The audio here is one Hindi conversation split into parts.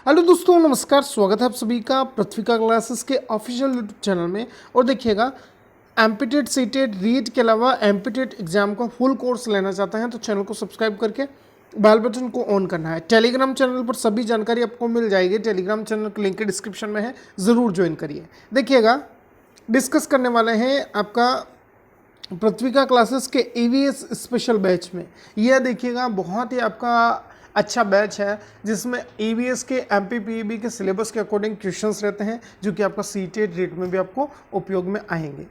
हेलो दोस्तों, नमस्कार। स्वागत है आप सभी का पृथ्वी का क्लासेस के ऑफिशियल यूट्यूब चैनल में। और देखिएगा, एमपीटेट सीटेट रीट के अलावा एमपीटेट एग्जाम का फुल कोर्स लेना चाहते हैं तो चैनल को सब्सक्राइब करके बेल बटन को ऑन करना है। टेलीग्राम चैनल पर सभी जानकारी आपको मिल जाएगी। टेलीग्राम चैनल का लिंक डिस्क्रिप्शन में है, ज़रूर ज्वाइन करिए। देखिएगा, डिस्कस करने वाले हैं आपका पृथ्वी का क्लासेस के ईवीएस स्पेशल बैच में। यह देखिएगा, बहुत ही आपका अच्छा बैच है जिसमें ईवीएस के एमपीपीबी के सिलेबस के अकॉर्डिंग क्वेश्चंस रहते हैं जो कि आपका सीटेट रेट में भी आपको उपयोग में आएंगे।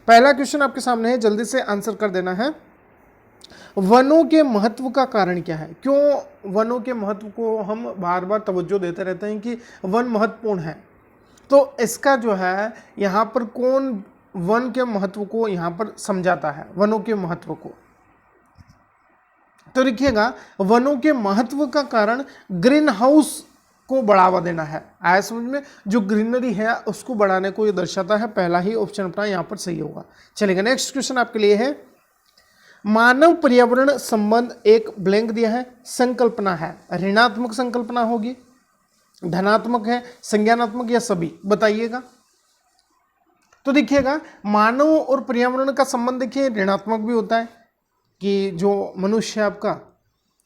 पहला क्वेश्चन आपके सामने है, जल्दी से आंसर कर देना है। वनों के महत्व का कारण क्या है? क्यों वनों के महत्व को हम बार बार तवज्जो देते रहते हैं कि वन महत्वपूर्ण है? तो इसका जो है यहाँ पर कौन वन के महत्व को यहाँ पर समझाता है, वनों के महत्व को? तो देखिएगा, वनों के महत्व का कारण ग्रीन हाउस को बढ़ावा देना है। आया समझ में? जो ग्रीनरी है उसको बढ़ाने को ये दर्शाता है। पहला ही ऑप्शन अपना यहाँ पर सही होगा। चलिएगा, नेक्स्ट क्वेश्चन आपके लिए है, मानव पर्यावरण संबंध एक ब्लैंक दिया है, संकल्पना है। ऋणात्मक संकल्पना होगी, धनात्मक है, संज्ञानात्मक या सभी? बताइएगा। तो देखिएगा, मानव और पर्यावरण का संबंध देखिए ऋणात्मक भी होता है कि जो मनुष्य है आपका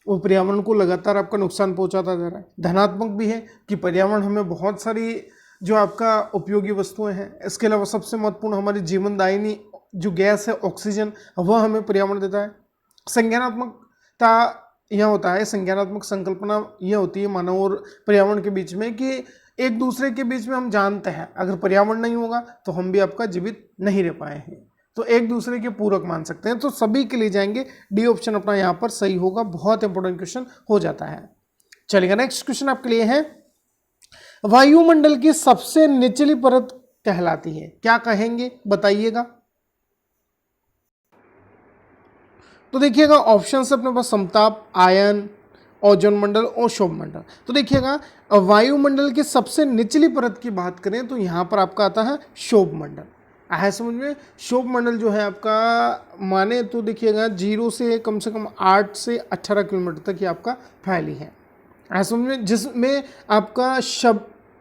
वो पर्यावरण को लगातार आपका नुकसान पहुंचाता जा रहा है। धनात्मक भी है कि पर्यावरण हमें बहुत सारी जो आपका उपयोगी वस्तुएं हैं, इसके अलावा सबसे महत्वपूर्ण हमारी जीवनदायिनी जो गैस है ऑक्सीजन, वह हमें पर्यावरण देता है। संज्ञानात्मकता यह होता है, संज्ञानात्मक संकल्पना यह होती है मानव और पर्यावरण के बीच में कि एक दूसरे के बीच में हम जानते हैं अगर पर्यावरण नहीं होगा तो हम भी आपका जीवित नहीं रह पाए हैं, तो एक दूसरे के पूरक मान सकते हैं। तो सभी के लिए जाएंगे, डी ऑप्शन अपना यहाँ पर सही होगा। बहुत इंपॉर्टेंट क्वेश्चन हो जाता है। चलिएगा, नेक्स्ट क्वेश्चन आपके लिए है, वायुमंडल की सबसे निचली परत कहलाती है, क्या कहेंगे? बताइएगा। तो देखिएगा, ऑप्शन से अपने पास समताप, आयन, ओजोन मंडल और शोभ मंडल। तो देखिएगा, वायुमंडल की सबसे निचली परत की बात करें तो यहाँ पर आपका आता है शोभ मंडल। है समझ में? शोभ मंडल जो है आपका माने तो देखिएगा 0 से कम 8 से 18 किलोमीटर तक ही आपका फैली है समझ में, जिसमें आपका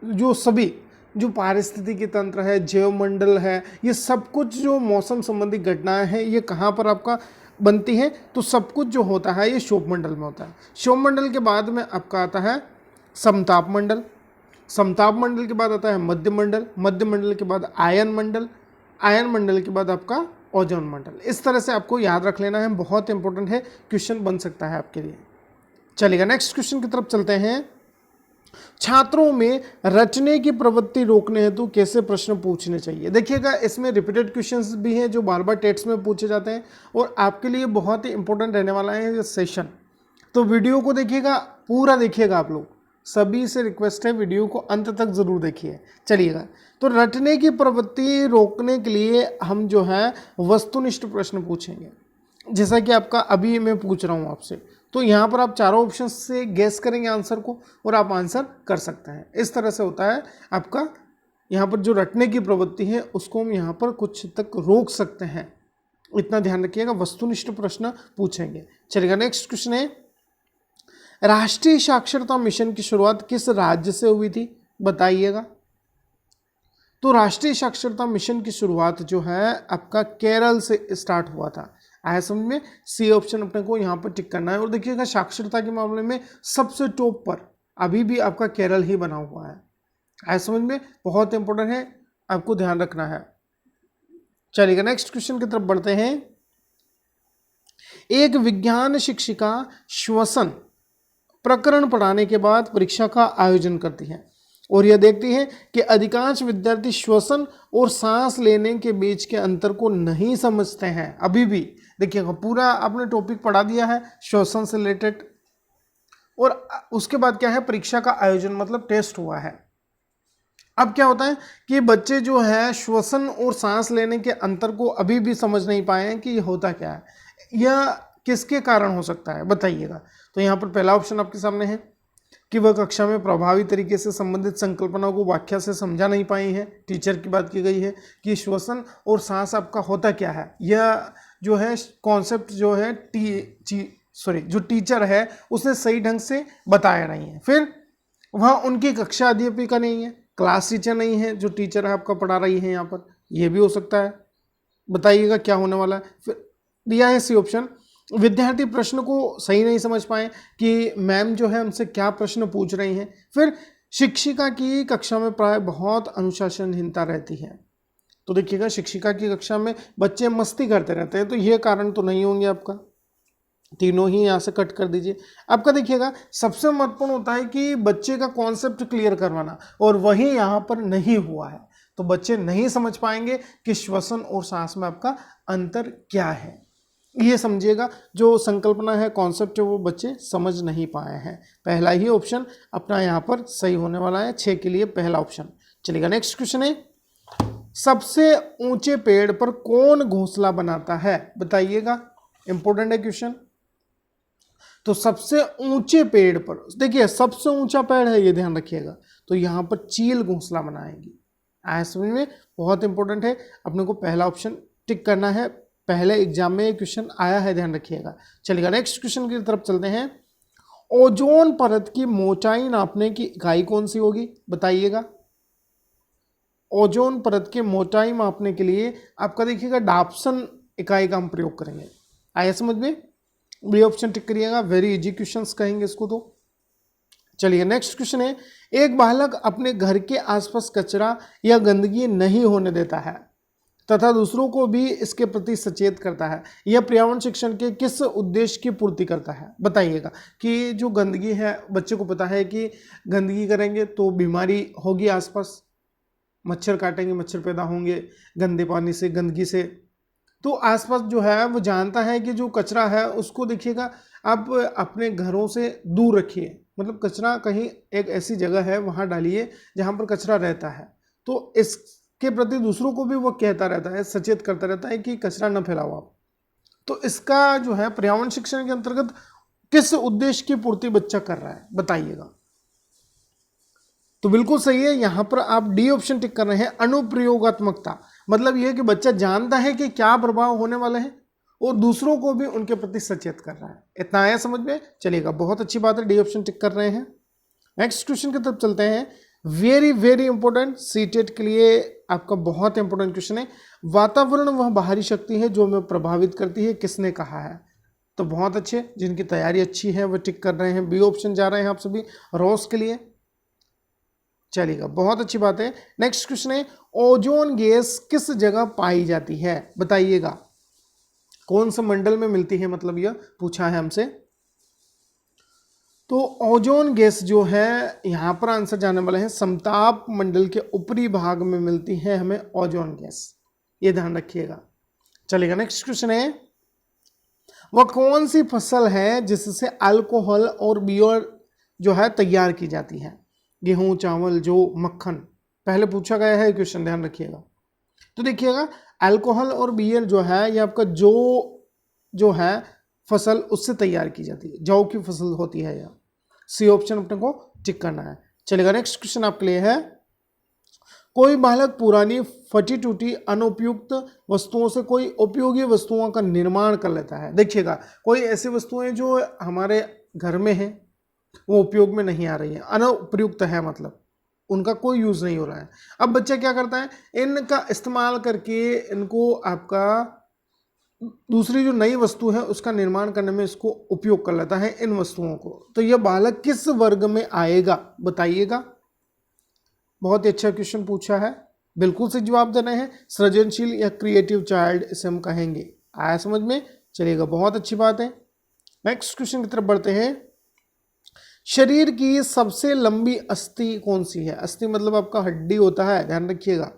जो सभी जो पारिस्थितिकी तंत्र है, जैवमंडल है, ये सब कुछ जो मौसम संबंधी घटनाएं हैं ये कहाँ पर आपका बनती है? तो सब कुछ जो होता है ये शोभ मंडल में होता है। शोभ मंडल के बाद में आपका आता है समताप मंडल, समताप मंडल के बाद आता है मध्य मंडल, मध्य मंडल के बाद आयन मंडल, आयन मंडल के बाद आपका ओजोन मंडल। इस तरह से आपको याद रख लेना है, बहुत इंपॉर्टेंट है, क्वेश्चन बन सकता है आपके लिए। चलिएगा, नेक्स्ट क्वेश्चन की तरफ चलते हैं। छात्रों में रटने की प्रवृत्ति रोकने हेतु कैसे प्रश्न पूछने चाहिए? देखिएगा, इसमें रिपीटेड क्वेश्चंस भी हैं जो बार बार टेस्ट में पूछे जाते हैं और आपके लिए बहुत ही इंपॉर्टेंट रहने वाला है ये सेशन। तो वीडियो को देखिएगा, पूरा देखिएगा। आप लोग सभी से रिक्वेस्ट है वीडियो को अंत तक जरूर देखिए। चलिएगा, तो रटने की प्रवृत्ति रोकने के लिए हम जो है वस्तुनिष्ठ प्रश्न पूछेंगे, जैसा कि आपका अभी मैं पूछ रहा हूँ आपसे। तो यहाँ पर आप चारों ऑप्शन से गैस करेंगे आंसर को और आप आंसर कर सकते हैं। इस तरह से होता है आपका यहाँ पर जो रटने की प्रवृत्ति है उसको हम यहाँ पर कुछ तक रोक सकते हैं, इतना ध्यान रखिएगा। वस्तुनिष्ठ प्रश्न पूछेंगे। चलिएगा, नेक्स्ट क्वेश्चन है, राष्ट्रीय साक्षरता मिशन की शुरुआत किस राज्य से हुई थी? बताइएगा। तो राष्ट्रीय साक्षरता मिशन की शुरुआत जो है आपका केरल से स्टार्ट हुआ था। आया समझ में? सी ऑप्शन अपने को यहाँ पर टिक करना है। और देखिएगा, साक्षरता के मामले में सबसे टॉप पर अभी भी आपका केरल ही बना हुआ है। आया समझ में? बहुत इंपॉर्टेंट है, आपको ध्यान रखना है। चलिएगा, नेक्स्ट क्वेश्चन की तरफ बढ़ते हैं। एक विज्ञान शिक्षिका श्वसन प्रकरण पढ़ाने के बाद परीक्षा का आयोजन करती है और यह देखती है कि अधिकांश विद्यार्थी श्वसन और सांस लेने के बीच के अंतर को नहीं समझते हैं। अभी भी देखिएगा, पूरा आपने टॉपिक पढ़ा दिया है श्वसन से रिलेटेड, और उसके बाद क्या है, परीक्षा का आयोजन मतलब टेस्ट हुआ है। अब क्या होता है कि बच्चे जो है श्वसन और सांस लेने के अंतर को अभी भी समझ नहीं पाए हैं कि ये होता क्या है, यह किसके कारण हो सकता है? बताइएगा। तो यहाँ पर पहला ऑप्शन आपके सामने है कि वह कक्षा में प्रभावी तरीके से संबंधित संकल्पनाओं को व्याख्या से समझा नहीं पाई है। टीचर की बात की गई है कि श्वसन और सांस आपका होता क्या है, यह जो है कॉन्सेप्ट जो है जो टीचर है उसने सही ढंग से बताया नहीं है। फिर वहाँ उनकी कक्षा अध्यापिका नहीं है, क्लास टीचर नहीं है, जो टीचर है आपका पढ़ा रही है यहाँ पर, ये भी हो सकता है। बताइएगा क्या होने वाला है। फिर दिया है सी ऑप्शन, विद्यार्थी प्रश्न को सही नहीं समझ पाए कि मैम जो है हमसे क्या प्रश्न पूछ रही हैं। फिर शिक्षिका की कक्षा में प्राय बहुत अनुशासनहीनता रहती है। तो देखिएगा शिक्षिका की कक्षा में बच्चे मस्ती करते रहते हैं, तो ये कारण तो नहीं होंगे आपका, तीनों ही यहाँ से कट कर दीजिए। आपका देखिएगा सबसे महत्वपूर्ण होता है कि बच्चे का कॉन्सेप्ट क्लियर करवाना, और वही यहाँ पर नहीं हुआ है, तो बच्चे नहीं समझ पाएंगे कि श्वसन और सांस में आपका अंतर क्या है। ये समझिएगा, जो संकल्पना है, कॉन्सेप्ट है, वो बच्चे समझ नहीं पाए हैं। पहला ही ऑप्शन अपना यहाँ पर सही होने वाला है, 6 के लिए पहला ऑप्शन। चलिएगा नेक्स्ट क्वेश्चन है, सबसे ऊंचे पेड़ पर कौन घोंसला बनाता है? बताइएगा, इंपॉर्टेंट है क्वेश्चन। तो सबसे ऊंचे पेड़ पर, देखिए सबसे ऊंचा पेड़ है, ये ध्यान रखिएगा, तो यहाँ पर चील घोंसला बनाएगी। आया समझ में? बहुत इंपॉर्टेंट है, अपने को पहला ऑप्शन टिक करना है, पहले एग्जाम में ये क्वेश्चन आया है, ध्यान रखिएगा। चलिएगा नेक्स्ट क्वेश्चन की तरफ चलते हैं। ओजोन परत की मोटाई नापने की इकाई कौन सी होगी? बताइएगा। ओजोन परत की मोटाई मापने के लिए आपका देखिएगा डाप्सन इकाई का हम प्रयोग करेंगे। आया समझ में? बी ऑप्शन टिक करिएगा, वेरी इजी क्वेश्चंस कहेंगे इसको। तो चलिए नेक्स्ट क्वेश्चन है, एक बालक अपने घर के आसपास कचरा या गंदगी नहीं होने देता है तथा दूसरों को भी इसके प्रति सचेत करता है, यह पर्यावरण शिक्षण के किस उद्देश्य की पूर्ति करता है? बताइएगा। कि जो गंदगी है, बच्चे को पता है कि गंदगी करेंगे तो बीमारी होगी, आसपास मच्छर काटेंगे, मच्छर पैदा होंगे गंदे पानी से, गंदगी से, तो आसपास जो है वो जानता है कि जो कचरा है उसको देखिएगा आप अपने घरों से दूर रखिए, मतलब कचरा कहीं एक ऐसी जगह है वहाँ डालिए जहाँ पर कचरा रहता है, तो इसके प्रति दूसरों को भी वो कहता रहता है, सचेत करता रहता है कि कचरा न फैलाओ आप। तो इसका जो है पर्यावरण शिक्षण के अंतर्गत किस उद्देश्य की पूर्ति बच्चा कर रहा है? बताइएगा। तो बिल्कुल सही है, यहां पर आप डी ऑप्शन टिक कर रहे हैं, अनुप्रयोगात्मकता। मतलब यह कि बच्चा जानता है कि क्या प्रभाव होने वाले हैं और दूसरों को भी उनके प्रति सचेत कर रहा है। इतना आया समझ में? चलेगा, बहुत अच्छी बात है, डी ऑप्शन टिक कर रहे हैं। नेक्स्ट क्वेश्चन की तरफ चलते हैं, वेरी वेरी इंपॉर्टेंट, सीटेट के लिए आपका बहुत इंपॉर्टेंट क्वेश्चन है। वातावरण वह बाहरी शक्ति है जो हमें प्रभावित करती है, किसने कहा है? तो बहुत अच्छे, जिनकी तैयारी अच्छी है वो टिक कर रहे हैं, बी ऑप्शन जा रहे हैं आप सभी रॉस के लिए। चलेगा, बहुत अच्छी बात है। नेक्स्ट क्वेश्चन है, ओजोन गैस किस जगह पाई जाती है? बताइएगा, कौन से मंडल में मिलती है, मतलब यह पूछा है हमसे। तो ओजोन गैस जो है यहां पर आंसर जाने वाले हैं, समताप मंडल के ऊपरी भाग में मिलती है हमें ओजोन गैस, ये ध्यान रखिएगा। चलेगा, नेक्स्ट क्वेश्चन है, वह कौन सी फसल है जिससे अल्कोहल और बियर जो है तैयार की जाती है? गेहूं, चावल, जौ, मक्खन, पहले पूछा गया है क्वेश्चन, ध्यान रखिएगा। तो देखिएगा अल्कोहल और बियर जो है ये आपका जो है फसल उससे तैयार की जाती है, जौ की फसल होती है यह। सी ऑप्शन अपने को टिक करना है। चलेगा, नेक्स्ट क्वेश्चन आपके लिए है, कोई बालक पुरानी फटी टूटी अनुपयुक्त वस्तुओं से कोई उपयोगी वस्तुओं का निर्माण कर लेता है। देखिएगा, कोई ऐसी वस्तुएं जो हमारे घर में है वो उपयोग में नहीं आ रही है, अनुपयुक्त है, मतलब उनका कोई यूज नहीं हो रहा है। अब बच्चा क्या करता है, इनका इस्तेमाल करके इनको आपका दूसरी जो नई वस्तु है उसका निर्माण करने में इसको उपयोग कर लेता है, इन वस्तुओं को। तो यह बालक किस वर्ग में आएगा? बताइएगा। बहुत ही अच्छा क्वेश्चन पूछा है, बिल्कुल से जवाब देना है, सृजनशील या क्रिएटिव चाइल्ड इसे हम कहेंगे। आया समझ में? चलेगा, बहुत अच्छी बात है। नेक्स्ट क्वेश्चन की तरफ बढ़ते हैं, शरीर की सबसे लंबी अस्थि कौन सी है? अस्थि मतलब आपका हड्डी होता है, ध्यान रखिएगा।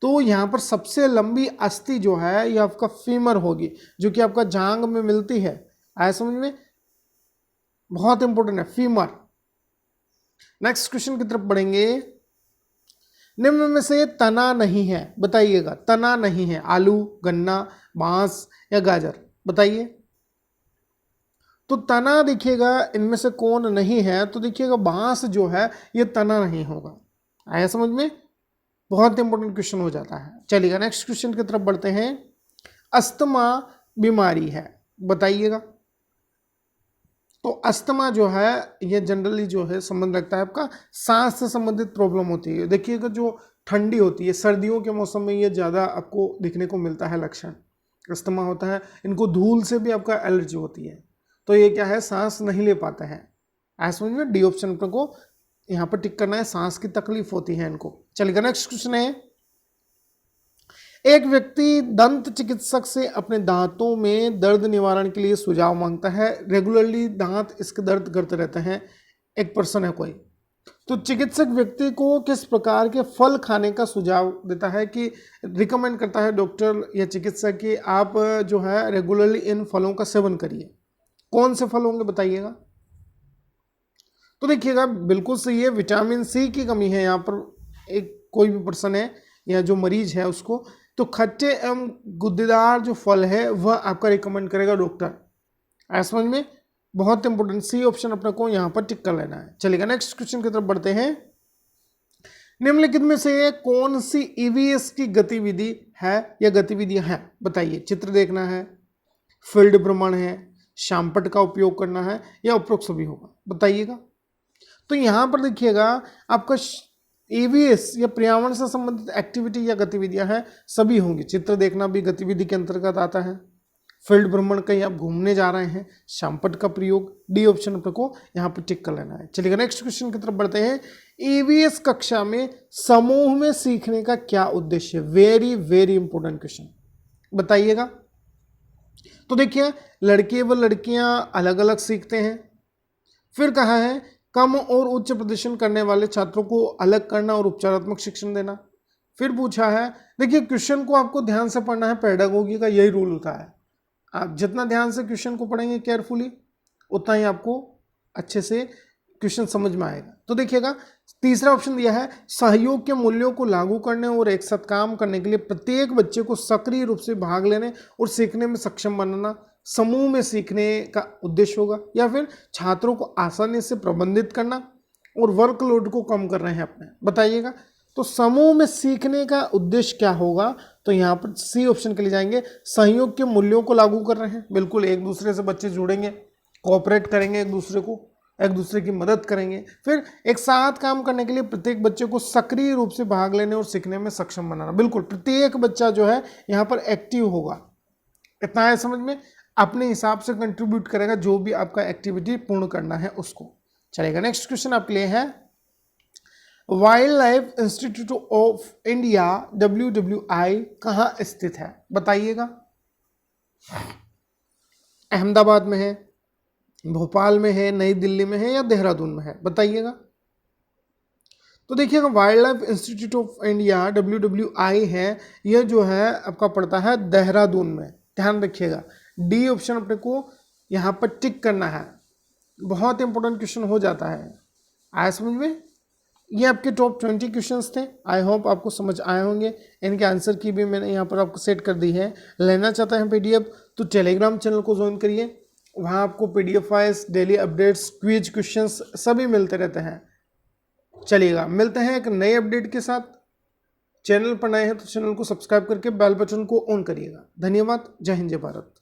तो यहाँ पर सबसे लंबी अस्थि जो है ये आपका फीमर होगी, जो कि आपका जांग में मिलती है। आया समझ में? बहुत इंपॉर्टेंट है फीमर। नेक्स्ट क्वेश्चन की तरफ बढ़ेंगे, निम्न में से तना नहीं है, बताइएगा। तना नहीं है, आलू, गन्ना, बांस या गाजर, बताइए। तो तना देखिएगा इनमें से कौन नहीं है, तो देखिएगा बांस जो है ये तना नहीं होगा। आया समझ में? बहुत इंपॉर्टेंट क्वेश्चन हो जाता है। चलिएगा, नेक्स्ट क्वेश्चन की तरफ बढ़ते हैं, अस्थमा बीमारी है, बताइएगा। तो अस्थमा जो है ये जनरली जो है संबंध रखता है आपका सांस से संबंधित प्रॉब्लम होती है। देखिएगा जो ठंडी होती है, सर्दियों के मौसम में ये ज़्यादा आपको दिखने को मिलता है लक्षण, अस्थमा होता है। इनको धूल से भी आपका एलर्जी होती है, तो ये क्या है, सांस नहीं ले पाते हैं। ऐसा समझ में, डी ऑप्शन को यहाँ पर टिक करना है, सांस की तकलीफ होती है इनको। चलिएगा नेक्स्ट क्वेश्चन है, एक व्यक्ति दंत चिकित्सक से अपने दांतों में दर्द निवारण के लिए सुझाव मांगता है। रेगुलरली दांत इसके दर्द करते रहते हैं, एक पर्सन है कोई, तो चिकित्सक व्यक्ति को किस प्रकार के फल खाने का सुझाव देता है, कि रिकमेंड करता है डॉक्टर या चिकित्सक कि आप जो है रेगुलरली इन फलों का सेवन करिए। कौन से फल होंगे बताइएगा। तो देखिएगा बिल्कुल सही है, विटामिन सी की कमी है यहाँ पर, एक कोई भी पर्सन है या जो मरीज है उसको, तो खट्टे एवं गुद्देदार जो फल है वह आपका रिकमेंड करेगा डॉक्टर। ऐसा समझ में, बहुत इंपॉर्टेंट, सी ऑप्शन अपने को यहाँ पर टिक कर लेना है। चलिएगा नेक्स्ट क्वेश्चन की तरफ बढ़ते हैं। निम्नलिखित में से कौन सी ईवीएस की गतिविधि है या गतिविधियां हैं, बताइए। चित्र देखना है, फील्ड भ्रमण है, शामपट का उपयोग करना है, या उपरोक्त सभी होगा, बताइएगा। तो यहाँ पर देखिएगा आपका ईवीएस या पर्यावरण से संबंधित एक्टिविटी या गतिविधियां हैं, सभी होंगी। चित्र देखना भी गतिविधि के अंतर्गत आता है, फील्ड भ्रमण, कहीं आप घूमने जा रहे हैं, शामपट का प्रयोग, डी ऑप्शन अपने को यहाँ पर टिक कर लेना है। चलिएगा नेक्स्ट क्वेश्चन की तरफ बढ़ते हैं। ईवीएस कक्षा में समूह में सीखने का क्या उद्देश्य, वेरी वेरी इंपॉर्टेंट क्वेश्चन, बताइएगा। तो देखिए लड़के व लड़कियां अलग अलग सीखते हैं। फिर कहा है कम और उच्च प्रदर्शन करने वाले छात्रों को अलग करना और उपचारात्मक शिक्षण देना। फिर पूछा है, देखिए क्वेश्चन को आपको ध्यान से पढ़ना है, पेडागोगी का यही रूल होता है, आप जितना ध्यान से क्वेश्चन को पढ़ेंगे केयरफुली उतना ही आपको अच्छे से क्वेश्चन समझ में आएगा। तो देखिएगा तीसरा ऑप्शन दिया है, सहयोग के मूल्यों को लागू करने और एक साथ काम करने के लिए प्रत्येक बच्चे को सक्रिय रूप से भाग लेने और सीखने में सक्षम बनाना समूह में सीखने का उद्देश्य होगा, या फिर छात्रों को आसानी से प्रबंधित करना और वर्कलोड को कम कर रहे हैं अपने, बताइएगा। तो समूह में सीखने का उद्देश्य क्या होगा, तो यहाँ पर सी ऑप्शन के लिए जाएंगे, सहयोग के मूल्यों को लागू कर रहे हैं। बिल्कुल, एक दूसरे से बच्चे जुड़ेंगे, कोऑपरेट करेंगे, एक दूसरे की मदद करेंगे। फिर एक साथ काम करने के लिए प्रत्येक बच्चे को सक्रिय रूप से भाग लेने और सीखने में सक्षम बनाना। बिल्कुल, प्रत्येक बच्चा जो है यहाँ पर एक्टिव होगा, इतना है समझ में, अपने हिसाब से कंट्रीब्यूट करेगा जो भी आपका एक्टिविटी पूर्ण करना है उसको। चलेगा नेक्स्ट क्वेश्चन आपके लिए है, wild life institute of India WWI कहाँ स्थित है, बताइएगा। अहमदाबाद में है, भोपाल में है, नई दिल्ली में है, या देहरादून में है, बताइएगा। तो देखिएगा wild life institute of India WWI है, यह जो है आपका पड़ता है देहरादून में, ध्यान रखिएगा। डी ऑप्शन अपने को यहाँ पर टिक करना है, बहुत इंपॉर्टेंट क्वेश्चन हो जाता है। आया समझ में, ये आपके टॉप 20 क्वेश्चंस थे। आई होप आपको समझ आए होंगे। इनके आंसर की भी मैंने यहाँ पर आपको सेट कर दी है। लेना चाहते हैं PDF तो टेलीग्राम चैनल को ज्वाइन करिए, वहाँ आपको PDF files, daily updates, quiz questions सभी मिलते रहते हैं। चलिएगा मिलते हैं एक नए अपडेट के साथ। चैनल पर नए हैं तो चैनल को सब्सक्राइब करके बेल बटन को ऑन करिएगा। धन्यवाद। जय हिंद, जय भारत।